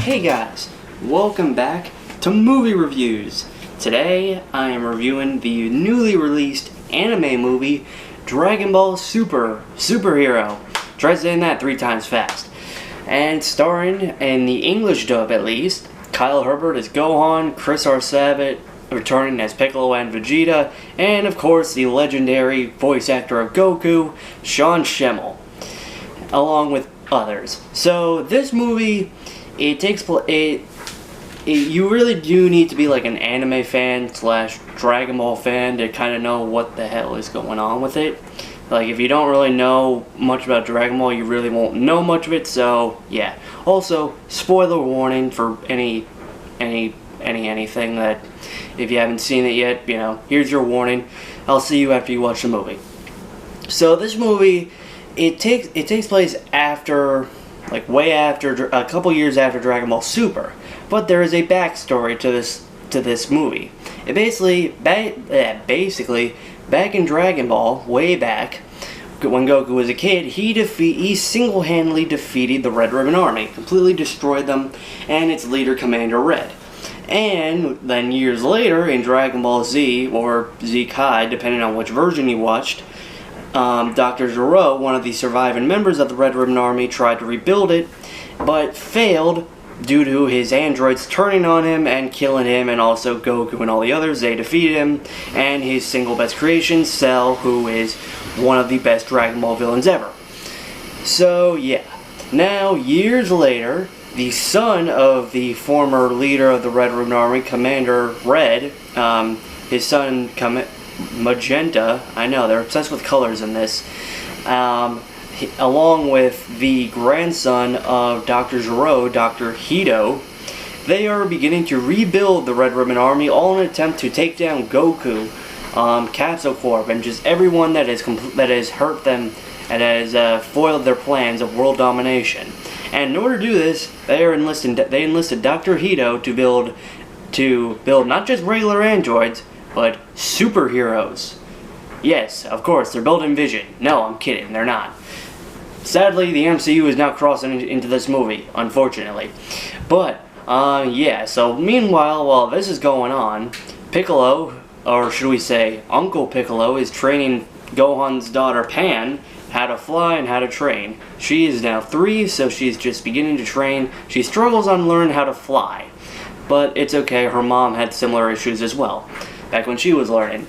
Hey guys, welcome back to Movie Reviews. Today I am reviewing the newly released anime movie Dragon Ball Superhero. Try saying that 3 times fast. And starring, in the English dub at least, Kyle Herbert as Gohan, Chris R. Sabat returning as Piccolo and Vegeta, and of course the legendary voice actor of Goku, Sean Schemmel, along with others. So this movie, it takes place. You really do need to be like an anime fan / Dragon Ball fan to kind of know what the hell is going on with it. Like, if you don't really know much about Dragon Ball, you really won't know much of it. So yeah. Also, spoiler warning for anything that, if you haven't seen it yet, you know, here's your warning. I'll see you after you watch the movie. So this movie, it takes place after, like, way after, a couple years after Dragon Ball Super. But there is a backstory to this movie. It basically, back in Dragon Ball, way back, when Goku was a kid, he single-handedly defeated the Red Ribbon Army, completely destroyed them, and its leader, Commander Red. And then years later, in Dragon Ball Z, or Z Kai, depending on which version you watched, Dr. Gero, one of the surviving members of the Red Ribbon Army, tried to rebuild it, but failed due to his androids turning on him and killing him, and also Goku and all the others. They defeated him, and his single best creation, Cell, who is one of the best Dragon Ball villains ever. So yeah, now years later, the son of the former leader of the Red Ribbon Army, Commander Red, his son Magenta, I know, they're obsessed with colors in this, along with the grandson of Dr. Gero, Dr. Hito, they are beginning to rebuild the Red Ribbon Army, all in an attempt to take down Goku, Capsule Corp, and just everyone that has hurt them and has foiled their plans of world domination. And in order to do this, they enlisted Dr. Hito to build not just regular androids, but superheroes. Yes, of course, they're building Vision. No, I'm kidding, they're not. Sadly, the MCU is now crossing into this movie, unfortunately. But, yeah, so meanwhile, while this is going on, Piccolo, or should we say Uncle Piccolo, is training Gohan's daughter Pan how to fly and how to train. She is now 3, so she's just beginning to train. She struggles on learning how to fly, but it's okay, her mom had similar issues as well, back when she was learning.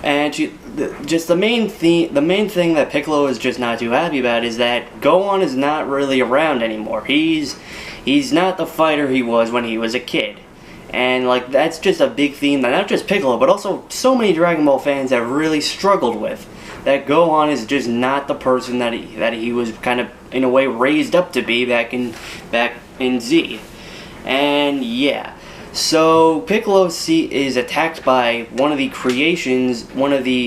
And the main thing that Piccolo is just not too happy about is that Gohan is not really around anymore. He's not the fighter he was when he was a kid. And like, that's just a big theme that not just Piccolo, but also so many Dragon Ball fans have really struggled with. That Gohan is just not the person that he was kind of, in a way, raised up to be back in Z. And yeah. So Piccolo is attacked by one of the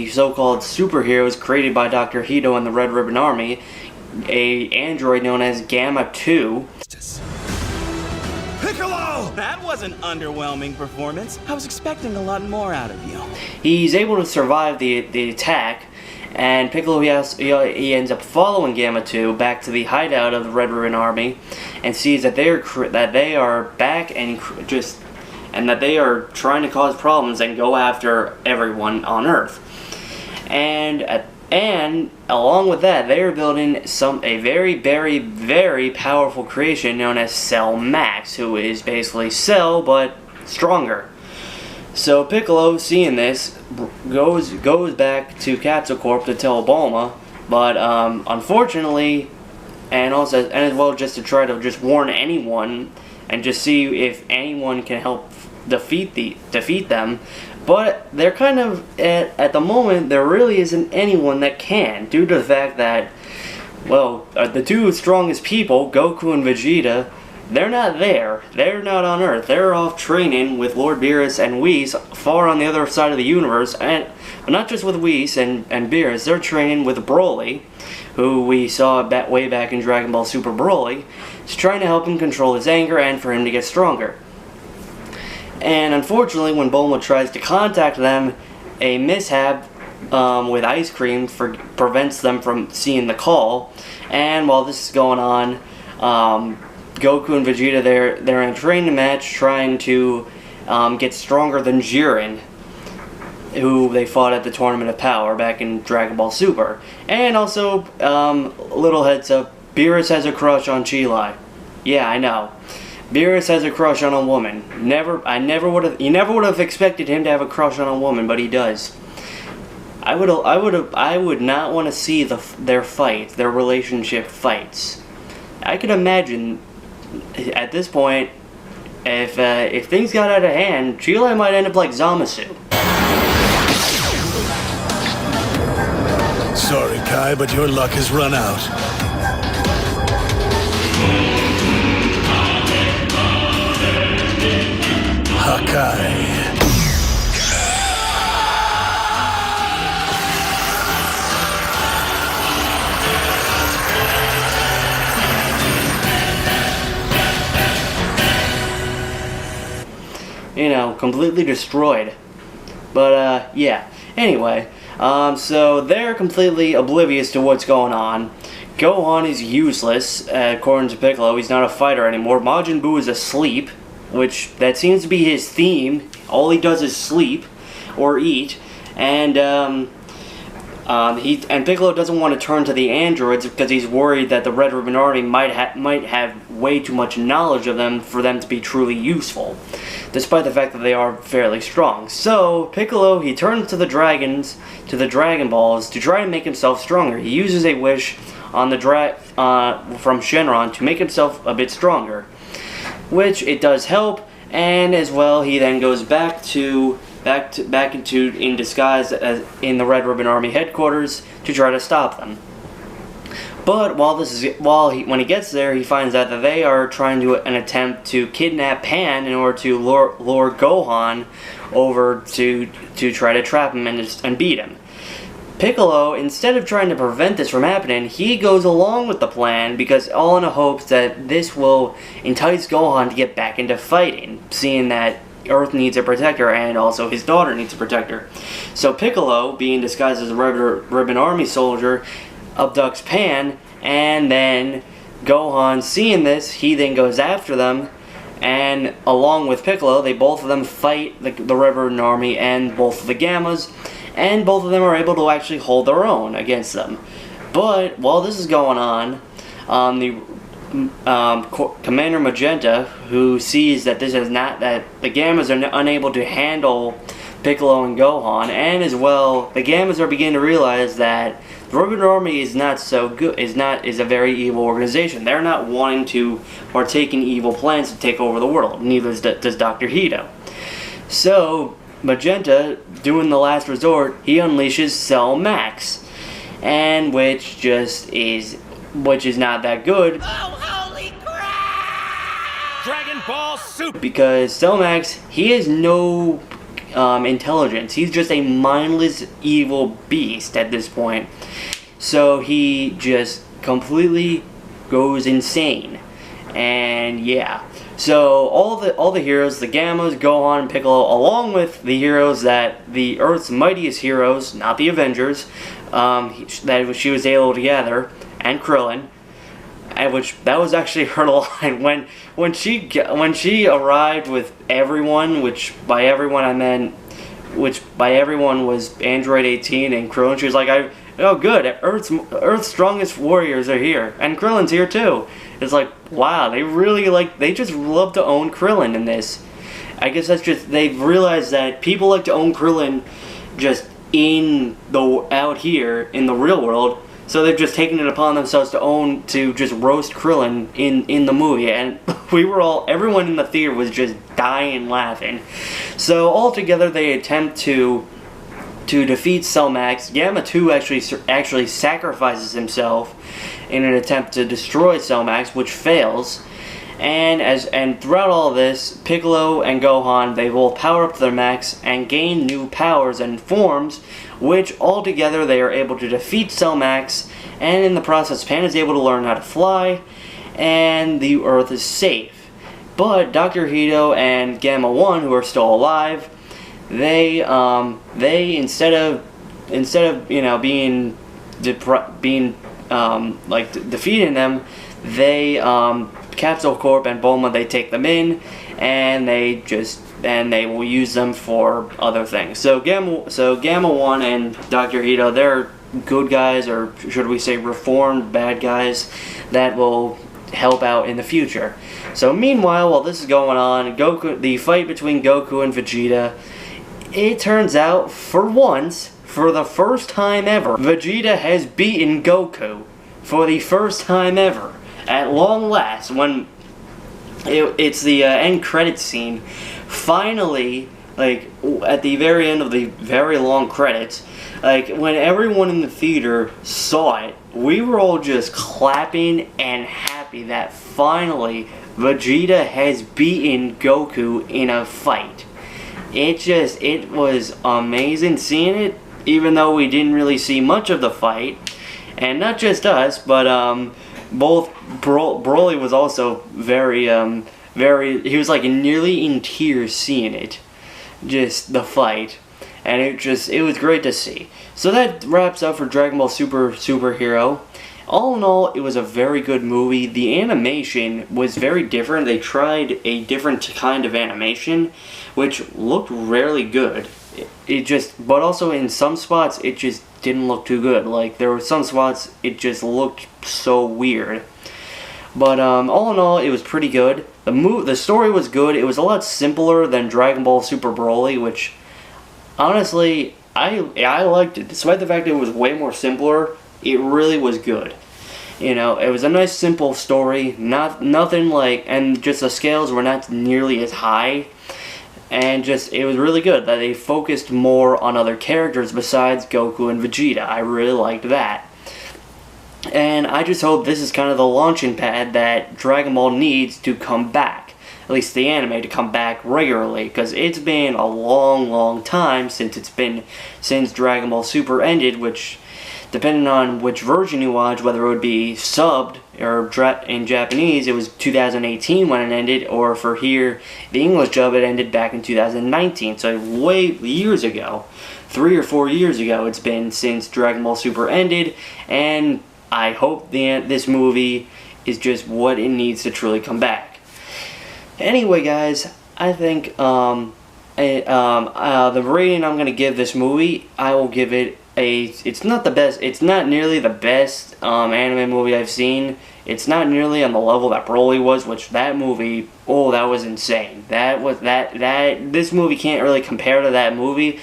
so-called superheroes created by Dr. Hito and the Red Ribbon Army, a android known as Gamma 2. Piccolo! That was an underwhelming performance. I was expecting a lot more out of you. He's able to survive the attack, and Piccolo he ends up following Gamma 2 back to the hideout of the Red Ribbon Army, and sees that they are back and that they are trying to cause problems and go after everyone on Earth. And along with that, they are building a very, very, very powerful creation known as Cell Max, who is basically Cell but stronger. So Piccolo, seeing this, goes back to Capsule Corp to tell Bulma, but unfortunately, and as well just to try to just warn anyone and just see if anyone can help defeat them. But they're kind of, at the moment, there really isn't anyone that can, due to the fact that, well, the 2 strongest people, Goku and Vegeta, they're not there. They're not on Earth. They're off training with Lord Beerus and Whis far on the other side of the universe. But not just with Whis and Beerus, they're training with Broly, who we saw way back in Dragon Ball Super Broly. He's trying to help him control his anger and for him to get stronger. And unfortunately, when Bulma tries to contact them, a mishap with ice cream prevents them from seeing the call. And while this is going on, Goku and Vegeta, they're in a training match trying to get stronger than Jiren, who they fought at the Tournament of Power back in Dragon Ball Super. And also, little heads up, Beerus has a crush on Chi-Lai. Yeah, I know. Beerus has a crush on a woman. You never would have expected him to have a crush on a woman, but he does. I would not want to see their relationship fights. I could imagine, at this point, if things got out of hand, Chi-Lai might end up like Zamasu. Sorry, Kai, but your luck has run out. Hakai. Completely destroyed. But, yeah. Anyway, so they're completely oblivious to what's going on. Gohan is useless, according to Piccolo. He's not a fighter anymore. Majin Buu is asleep, which that seems to be his theme. All he does is sleep or eat. And Piccolo doesn't want to turn to the androids because he's worried that the Red Ribbon Army might have way too much knowledge of them for them to be truly useful, despite the fact that they are fairly strong. So Piccolo, he turns to the dragons, to the Dragon Balls, to try to make himself stronger. He uses a wish on the from Shenron to make himself a bit stronger, which it does help. And as well, he then goes back in disguise in the Red Ribbon Army headquarters to try to stop them. But when he gets there, he finds out that they are trying to an attempt to kidnap Pan in order to lure Gohan over to try to trap him and beat him. Piccolo, instead of trying to prevent this from happening, he goes along with the plan because all in the hopes that this will entice Gohan to get back into fighting, seeing that Earth needs a protector and also his daughter needs a protector. So Piccolo, being disguised as a Red Ribbon Army soldier, abducts Pan, and then Gohan, seeing this, he then goes after them, and along with Piccolo, both of them fight the Red Ribbon Army and both of the Gammas, and both of them are able to actually hold their own against them. But while this is going on, Commander Magenta, who sees that the Gammas are unable to handle Piccolo and Gohan, and as well, the Gammas are beginning to realize that the Ribbon Army is not so good. Is a very evil organization. They're not wanting to partake in evil plans to take over the world. Neither does Dr. Hito. So Magenta, doing the last resort, he unleashes Cell Max, and which is not that good. Oh, holy crap! Dragon Ball Super! Because Cell Max, he has no intelligence. He's just a mindless, evil beast at this point. So he just completely goes insane. And yeah. So all the heroes, the Gammas, Gohan, and Piccolo, along with the heroes that the Earth's mightiest heroes, not the Avengers, that she was able to gather, and Krillin, and that was actually her line when she arrived with everyone, which by everyone was Android 18 and Krillin. She was like, "Oh, good, Earth's strongest warriors are here, and Krillin's here too." It's like, wow, they just love to own Krillin in this. I guess that's just, they've realized that people like to own Krillin just out here in the real world. So they've just taken it upon themselves to just roast Krillin in the movie, and everyone in the theater was just dying laughing. So altogether, they attempt to defeat Cell Max. Gamma 2 actually sacrifices himself in an attempt to destroy Cell Max, which fails. And throughout all of this, Piccolo and Gohan, they both power up to their max and gain new powers and forms, which altogether they are able to defeat Cell Max, and in the process Pan is able to learn how to fly, and the Earth is safe. But Dr. Hito and Gamma 1, who are still alive, they instead of defeating them, they Capsule Corp and Bulma, they take them in, and they will use them for other things. So Gamma 1 and Dr. Hito, they're good guys, or should we say reformed bad guys, that will help out in the future. So meanwhile, while this is going on, the fight between Goku and Vegeta, it turns out, for once, for the first time ever, Vegeta has beaten Goku. For the first time ever. At long last, when it's the end credits scene, finally, like, at the very end of the very long credits, like, when everyone in the theater saw it, we were all just clapping and happy that finally Vegeta has beaten Goku in a fight. It was amazing seeing it, even though we didn't really see much of the fight. And not just us, but both Broly was also very, he was like nearly in tears seeing it, just the fight, and it was great to see. So that wraps up for Dragon Ball Superhero. All in all, it was a very good movie. The animation was very different. They tried a different kind of animation, which looked really good. But also in some spots, it just didn't look too good. Like, there were some spots, it just looked so weird. But all in all, it was pretty good. The story was good. It was a lot simpler than Dragon Ball Super Broly, which, honestly, I liked it. Despite the fact that it was way more simpler, it really was good. You know, it was a nice simple story, nothing like, and just the scales were not nearly as high, and just, it was really good that they focused more on other characters besides Goku and Vegeta. I really liked that. And I just hope this is kind of the launching pad that Dragon Ball needs to come back. At least the anime to come back regularly, because it's been a long time since Dragon Ball Super ended, which, depending on which version you watch, whether it would be subbed or in Japanese, it was 2018 when it ended, or for here, the English dub, it ended back in 2019. So way years ago, 3 or 4 years ago, it's been since Dragon Ball Super ended, and I hope this movie is just what it needs to truly come back. Anyway, guys, I think the rating I'm going to give this movie, I will give it it's not the best, it's not nearly the best anime movie I've seen. It's not nearly on the level that Broly was, which that movie, oh, that was insane. This movie can't really compare to that movie.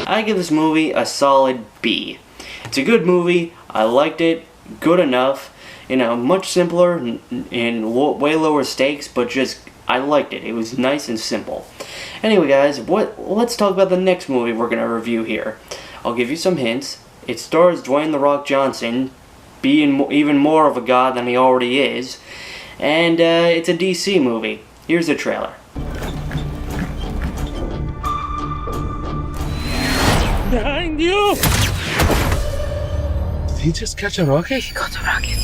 I give this movie a solid B. It's a good movie. I liked it. Good enough. You know, much simpler and way lower stakes, but just, I liked it. It was nice and simple. Anyway, guys, let's talk about the next movie we're going to review here. I'll give you some hints. It stars Dwayne "The Rock" Johnson, being even more of a god than he already is. And it's a DC movie. Here's the trailer. Behind you! Did he just catch a rocket? He caught a rocket.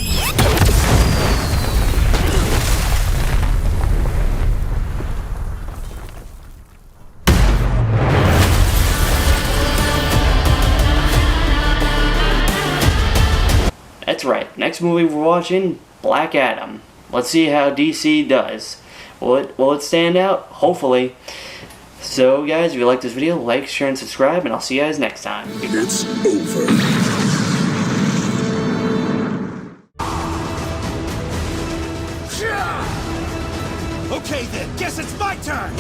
That's right. Next movie we're watching, Black Adam. Let's see how DC does. Will it stand out? Hopefully. So, guys, if you like this video, like, share, and subscribe, and I'll see you guys next time. It's over. Okay then, guess it's my turn!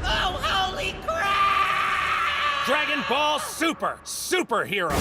Oh, holy crap! Dragon Ball Super! Superhero!